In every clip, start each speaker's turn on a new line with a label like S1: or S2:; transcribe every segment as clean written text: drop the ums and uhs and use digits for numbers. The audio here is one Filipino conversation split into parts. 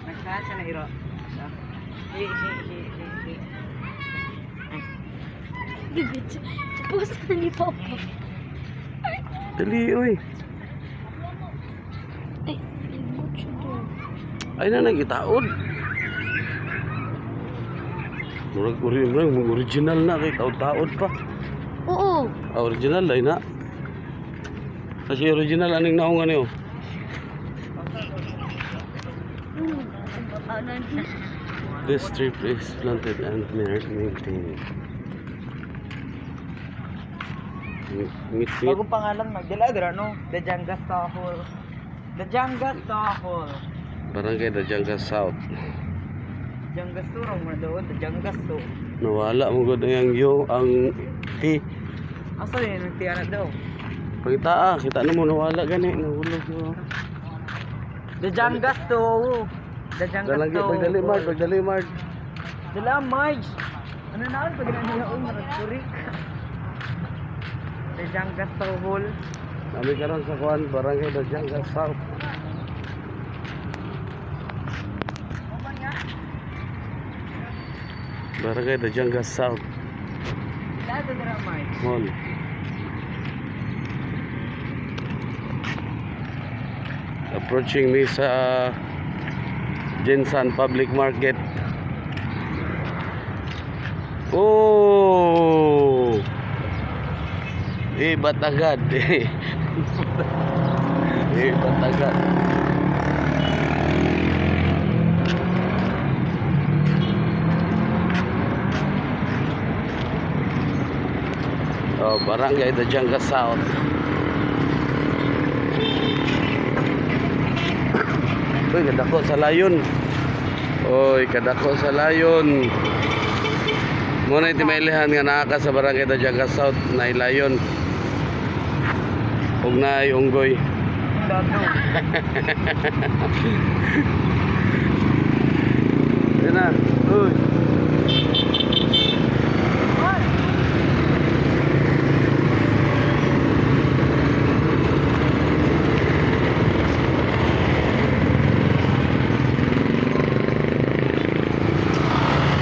S1: Nagkasa na hiro.
S2: Gibit. Tapos na ni Papa.
S3: Dali, uy.
S2: Ay, libot siya doon.
S3: Ay na nagitaod. Murag original na kay taod-taod pa.
S2: Oo.
S3: Original ay na. Kasi original aning naungan niyo. This strip is planted and maintained.
S1: Bago pangalan magdala dira no, Dajanga Tahol. Dajanga Tahol.
S3: Barangay Dajanga South.
S1: Dajanga Surong mo doon, Dajanga Su.
S3: Nawala mo gud ang T.
S1: Asa yun ang tiyanak daw?
S3: Pagita kita na mo nawala gani nahulog mo.
S1: Dajanga Su. Dajanga
S3: Dalagi
S1: Su.
S3: pagdali mart.
S1: Dala Marge. Ano na pag nila maragkurik. Dajanga Tahol.
S3: Kami karon sa kuan barangay Dajanga South. Barangay Dajanga South.
S1: Dada dira Marge.
S3: Mall. Approaching me sa Jinsan Public Market. Oh! Batagad. Batagad. Oh, barangay Dajanga South. Uy, kadako sa layon. Oy, kadako sa layon. Muna iti mailihan nga naa ka sa barangay Dajanga South na ilayon. Ug na ay unggoy. Yan na. Uy.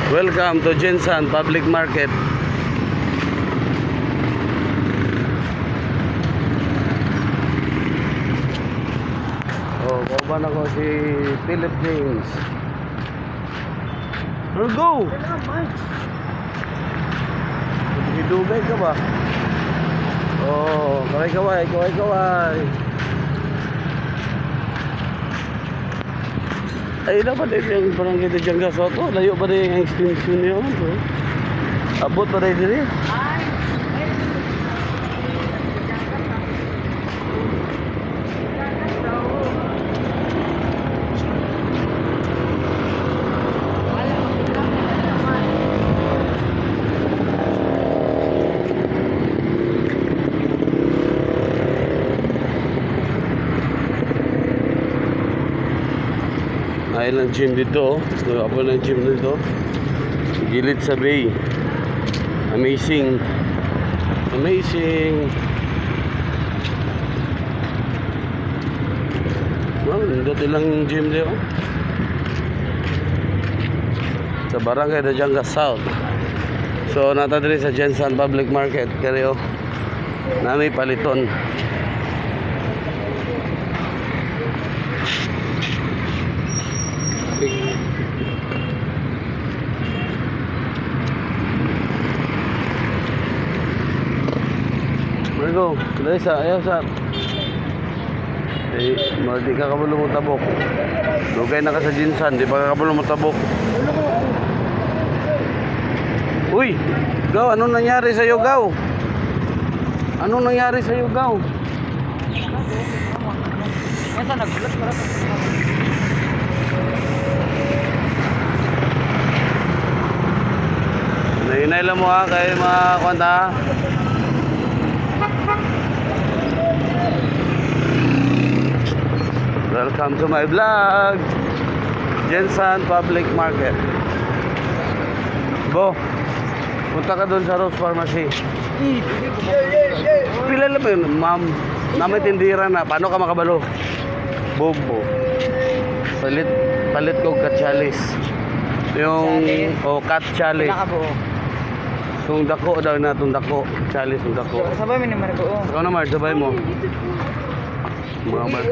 S3: Welcome to Jinsan Public Market. Oh, kauban ako si Philip James. Go! Dugay ka ba? Oh, kaway. Ay, na ba din yung barangay Dajanga South? Layo ba din yung extension niyo? Abot ba din din? Island gym dito. So, ako ng gym dito. Gilid sa bay. Amazing. Wow, nandito lang gym dito. Sa barangay Dajanga South. So, natadali sa Jinsan Public Market. Karyo. Nami paliton. Go, dali sa, ayaw sa. Eh, di ka kabalo mo tabok. Lugay na ka sa Jinsan, di pa ka kabalo mo tabok. Uy, Gaw, anong nangyari sa iyo, Gaw? Anong nangyari sa iyo, Gaw?
S1: Masa nagbulat para sa
S3: Nainay lang mo ha, kay mga kwanta. Welcome to my vlog. Jensen Public Market. Bo, punta ka doon sa Rose Pharmacy. Pila lang ba yun, ma'am? Namay tindira na. Paano ka makabalo? Bobo. Palit ko katsalis. Yung cat chalice.
S1: Pinakabuo.
S3: Yung dako daw na itong dako. Chalice yung dako.
S1: Sabay mo ni Marbuo.
S3: Ikaw na, Mar, sabay mo. Mga Mar.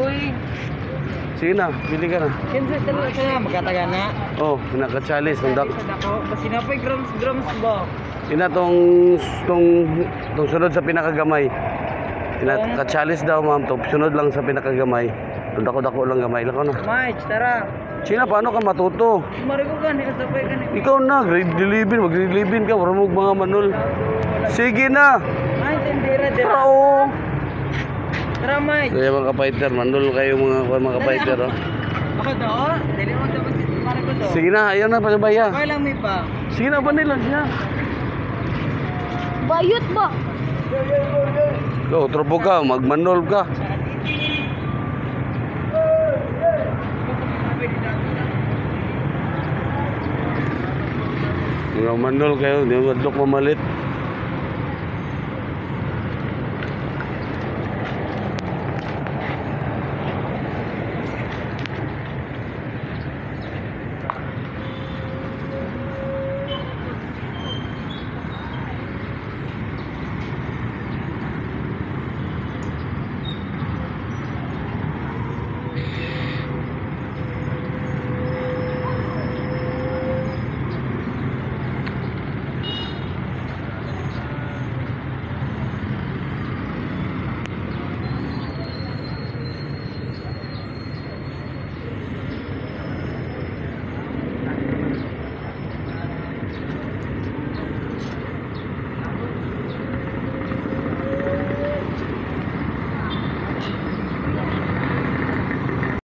S3: Sige na, pili ka na.
S1: Kinsa talaga siya magkataga na.
S3: Oh, pinaka-chalice yung dako.
S1: Sa dako, basi na po'y grams ba?
S3: Ina tong sunod sa pinakagamay. Pinaka-chalice daw, ma'am. Tong sunod lang sa pinakagamay. Itong dako-dako lang gamay. Lako na.
S1: Mike, tara.
S3: Sina, paano ka matuto?
S1: Marigo ka, sabay ka ni.
S3: Ikaw na, grade 11. Mag-grade 11 ka. Maramog mga manol. Sige na.
S1: Ay, tindira dira.
S3: Tara, oh.
S1: Tara, Mike.
S3: Kaya mga kapiter, manol kayo mga kapiter. Oh.
S1: Ako do, dili mo sa Marigo do.
S3: Sige na, ayaw na pasabaya.
S1: Okay lang may pa.
S3: Sige na, banil lang siya.
S2: Bayot ba?
S3: Ikaw, tropo ka, magmanol ka. Mga manol kayo, di mo madlok mamalit.